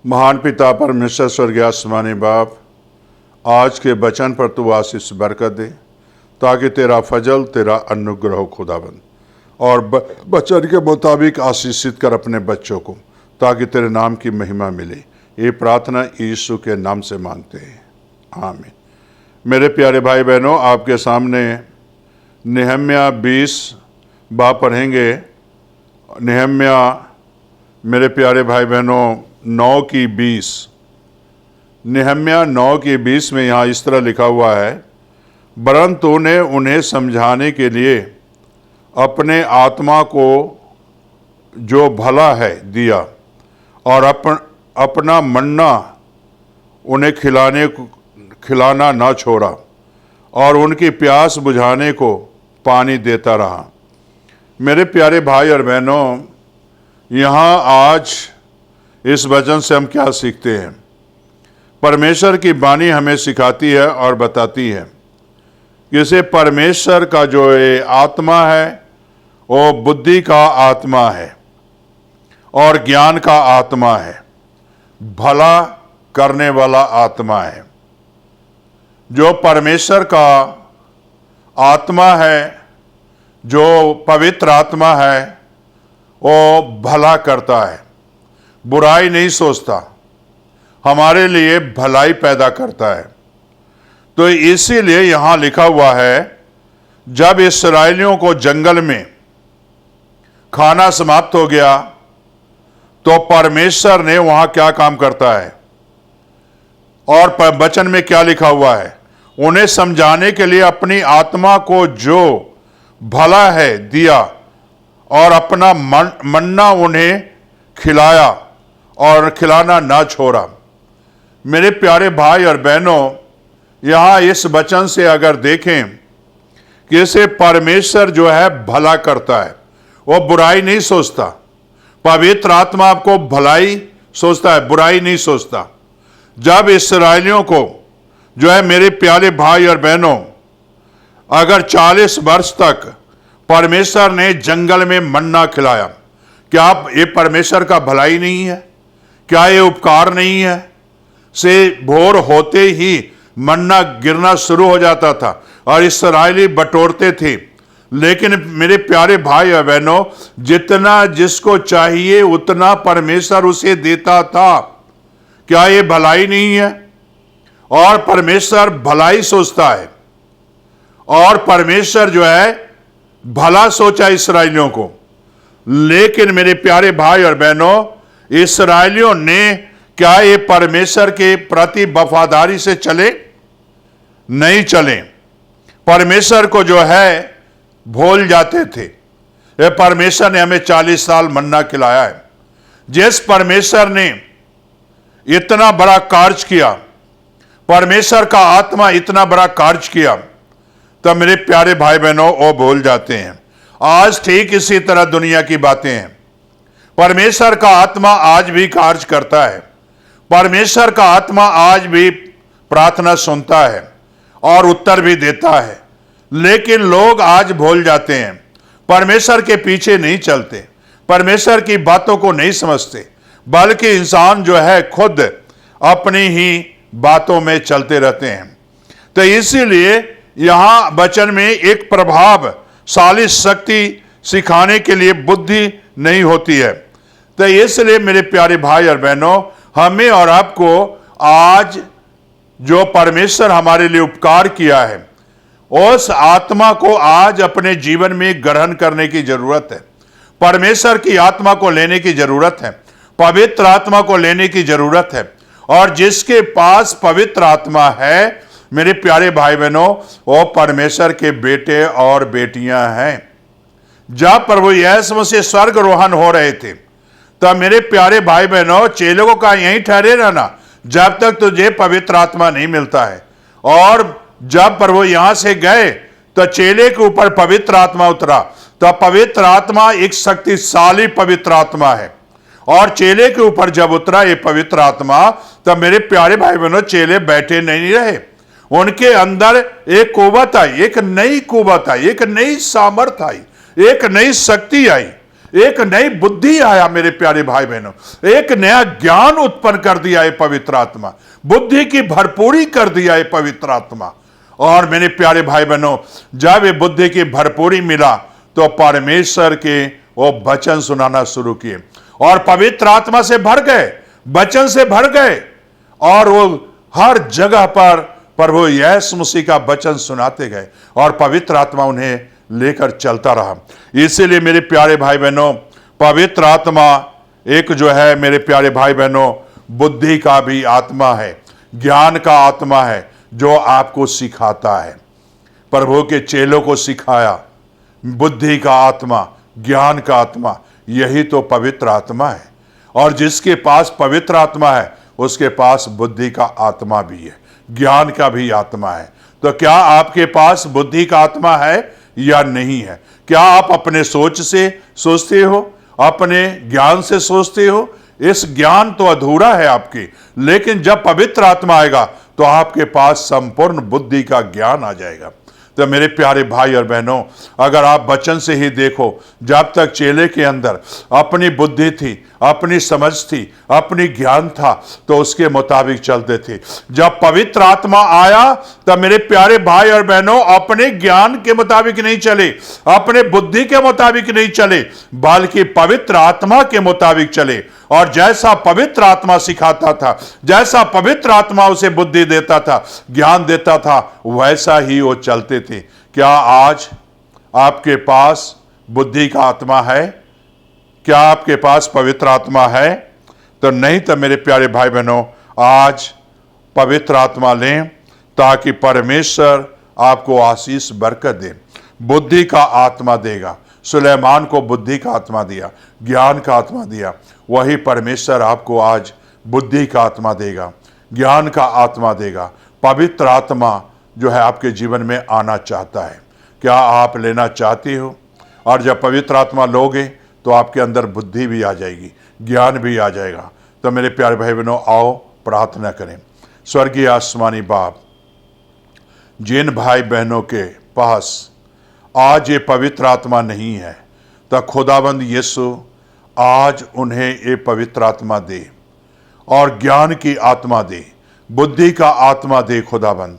महान पिता परमेश्वर स्वर्गीय आसमानी बाप, आज के वचन पर तू आशीष बरकत दे ताकि तेरा फजल, तेरा अनुग्रह हो खुदाबंद, और वचन के मुताबिक आशीषित कर अपने बच्चों को ताकि तेरे नाम की महिमा मिले। ये प्रार्थना यीशु के नाम से मांगते हैं, आमीन। मेरे प्यारे भाई बहनों, आपके सामने नेहम्या 20 बाब पढ़ेंगे। नेहम्या मेरे प्यारे भाई बहनों 9 की 20, नेहम्या 9 की 20 में यहाँ इस तरह लिखा हुआ है, वरन तूने उन्हें समझाने के लिए अपने आत्मा को जो भला है दिया और अपना मन्ना उन्हें खिलाना ना छोड़ा और उनकी प्यास बुझाने को पानी देता रहा। मेरे प्यारे भाई और बहनों, यहाँ आज इस वचन से हम क्या सीखते हैं? परमेश्वर की वाणी हमें सिखाती है और बताती है कि इसे परमेश्वर का जो ये आत्मा है वो बुद्धि का आत्मा है और ज्ञान का आत्मा है, भला करने वाला आत्मा है। जो परमेश्वर का आत्मा है, जो पवित्र आत्मा है, वो भला करता है, बुराई नहीं सोचता, हमारे लिए भलाई पैदा करता है। तो इसीलिए यहां लिखा हुआ है, जब इस्राएलियों को जंगल में खाना समाप्त हो गया तो परमेश्वर ने वहां क्या काम करता है, और वचन में क्या लिखा हुआ है? उन्हें समझाने के लिए अपनी आत्मा को जो भला है दिया और अपना मन्ना उन्हें खिलाया और खिलाना ना छोड़ा। मेरे प्यारे भाई और बहनों, यहाँ इस वचन से अगर देखें कि इसे परमेश्वर जो है भला करता है, वो बुराई नहीं सोचता। पवित्र आत्मा आपको भलाई सोचता है, बुराई नहीं सोचता। जब इस्राएलियों को जो है, मेरे प्यारे भाई और बहनों, अगर 40 वर्ष तक परमेश्वर ने जंगल में मन्ना खिलाया, क्या ये परमेश्वर का भलाई नहीं है? क्या ये उपकार नहीं है? से भोर होते ही मन्ना गिरना शुरू हो जाता था और इस्राएली बटोरते थे। लेकिन मेरे प्यारे भाई और बहनों, जितना जिसको चाहिए उतना परमेश्वर उसे देता था। क्या ये भलाई नहीं है? और परमेश्वर भलाई सोचता है, और परमेश्वर जो है भला सोचा इस्राएलियों को। लेकिन मेरे प्यारे भाई और बहनों, इस्राएलियों ने क्या ये परमेश्वर के प्रति वफादारी से चले? नहीं चले। परमेश्वर को जो है भूल जाते थे। ये परमेश्वर ने हमें 40 साल मन्ना खिलाया है। जिस परमेश्वर ने इतना बड़ा कार्य किया, परमेश्वर का आत्मा इतना बड़ा कार्य किया, तब मेरे प्यारे भाई बहनों वो भूल जाते हैं। आज ठीक इसी तरह दुनिया की बातें हैं। परमेश्वर का आत्मा आज भी कार्य करता है। परमेश्वर का आत्मा आज भी प्रार्थना सुनता है और उत्तर भी देता है। लेकिन लोग आज भूल जाते हैं, परमेश्वर के पीछे नहीं चलते, परमेश्वर की बातों को नहीं समझते, बल्कि इंसान जो है खुद अपनी ही बातों में चलते रहते हैं। तो इसीलिए यहां वचन में एक प्रभावशाली शक्ति सिखाने के लिए बुद्धि नहीं होती है। तो इसलिए मेरे प्यारे भाई और बहनों, हमें और आपको आज जो परमेश्वर हमारे लिए उपकार किया है, उस आत्मा को आज अपने जीवन में ग्रहण करने की जरूरत है। परमेश्वर की आत्मा को लेने की जरूरत है, पवित्र आत्मा को लेने की जरूरत है। और जिसके पास पवित्र आत्मा है, मेरे प्यारे भाई बहनों, वो परमेश्वर के बेटे और बेटियां हैं। जब प्रभु यीशु मसीह स्वर्गारोहण हो रहे थे, तब मेरे प्यारे भाई बहनों, चेलों को कहा यहीं ठहरे रहना जब तक तुझे पवित्र आत्मा नहीं मिलता है। और जब प्रभु यहां से गए तो चेले के ऊपर पवित्र आत्मा उतरा। तो पवित्र आत्मा एक शक्तिशाली पवित्र आत्मा है, और चेले के ऊपर जब उतरा ये पवित्र आत्मा, तब मेरे प्यारे भाई बहनों, चेले बैठे नहीं रहे। उनके अंदर एक कुव्वत आई, एक नई कुव्वत आई, एक नई सामर्थ आई, एक नई शक्ति आई। एक नई बुद्धि आया मेरे प्यारे भाई बहनों, एक नया ज्ञान उत्पन्न कर दिया है पवित्र आत्मा, बुद्धि की भरपूरी कर दिया है पवित्र आत्मा। और मेरे प्यारे भाई बहनों, जब ये बुद्धि की भरपूरी मिला तो परमेश्वर के वो वचन सुनाना शुरू किए और पवित्र आत्मा से भर गए, वचन से भर गए, और वो हर जगह पर प्रभु यीशु मसीह का वचन सुनाते गए और पवित्र आत्मा उन्हें लेकर चलता रहा। इसीलिए मेरे प्यारे भाई बहनों, पवित्र आत्मा एक जो है मेरे प्यारे भाई बहनों, बुद्धि का भी आत्मा है, ज्ञान का आत्मा है, जो आपको सिखाता है। प्रभु के चेलों को सिखाया, बुद्धि का आत्मा, ज्ञान का आत्मा, यही तो पवित्र आत्मा है। और जिसके पास पवित्र आत्मा है उसके पास बुद्धि का आत्मा भी है, ज्ञान का भी आत्मा है। तो क्या आपके पास बुद्धि का आत्मा है या नहीं है? क्या आप अपने सोच से सोचते हो, अपने ज्ञान से सोचते हो? इस ज्ञान तो अधूरा है आपकी, लेकिन जब पवित्र आत्मा आएगा तो आपके पास संपूर्ण बुद्धि का ज्ञान आ जाएगा। तो मेरे प्यारे भाई और बहनों, अगर आप वचन से ही देखो, जब तक चेले के अंदर अपनी बुद्धि थी, अपनी समझ थी, अपनी ज्ञान था, तो उसके मुताबिक चलते थे। जब पवित्र आत्मा आया तब मेरे प्यारे भाई और बहनों अपने ज्ञान के मुताबिक नहीं चले, अपने बुद्धि के मुताबिक नहीं चले, बल्कि पवित्र आत्मा के मुताबिक चले। और जैसा पवित्र आत्मा सिखाता था, जैसा पवित्र आत्मा उसे बुद्धि देता था, ज्ञान देता था, वैसा ही वो चलते थे। क्या आज आपके पास बुद्धि का आत्मा है? क्या आपके पास पवित्र आत्मा है? तो नहीं तो मेरे प्यारे भाई बहनों, आज पवित्र आत्मा लें ताकि परमेश्वर आपको आशीष बरकत दे। बुद्धि का आत्मा देगा। सुलेमान को बुद्धि का आत्मा दिया, ज्ञान का आत्मा दिया, वही परमेश्वर आपको आज बुद्धि का आत्मा देगा, ज्ञान का आत्मा देगा। पवित्र आत्मा जो है आपके जीवन में आना चाहता है। क्या आप लेना चाहते हो? और जब पवित्र आत्मा लोगे तो आपके अंदर बुद्धि भी आ जाएगी, ज्ञान भी आ जाएगा। तो मेरे प्यारे भाई बहनों, आओ प्रार्थना करें। स्वर्गीय आसमानी बाप, जिन भाई बहनों के पास आज ये पवित्र आत्मा नहीं है, तो खुदाबंद यीशु आज उन्हें ये पवित्र आत्मा दे और ज्ञान की आत्मा दे, बुद्धि का आत्मा दे खुदाबंद,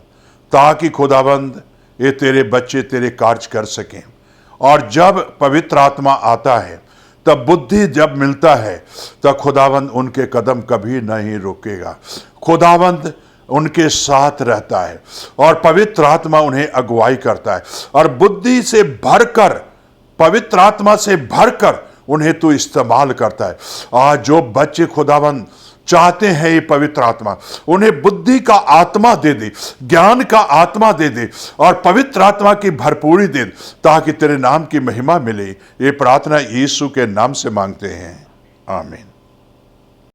ताकि खुदाबंद ये तेरे बच्चे तेरे कार्य कर सकें। और जब पवित्र आत्मा आता है तब बुद्धि जब मिलता है तब खुदाबंद उनके कदम कभी नहीं रुकेगा। खुदाबंद उनके साथ रहता है और पवित्र आत्मा उन्हें अगुवाई करता है और बुद्धि से भरकर, पवित्र आत्मा से भरकर उन्हें तू इस्तेमाल करता है। आज जो बच्चे खुदाबंद चाहते हैं ये पवित्र आत्मा, उन्हें बुद्धि का आत्मा दे दे, ज्ञान का आत्मा दे दे और पवित्र आत्मा की भरपूरी दे, ताकि तेरे नाम की महिमा मिले। ये प्रार्थना यीशु के नाम से मांगते हैं, आमीन।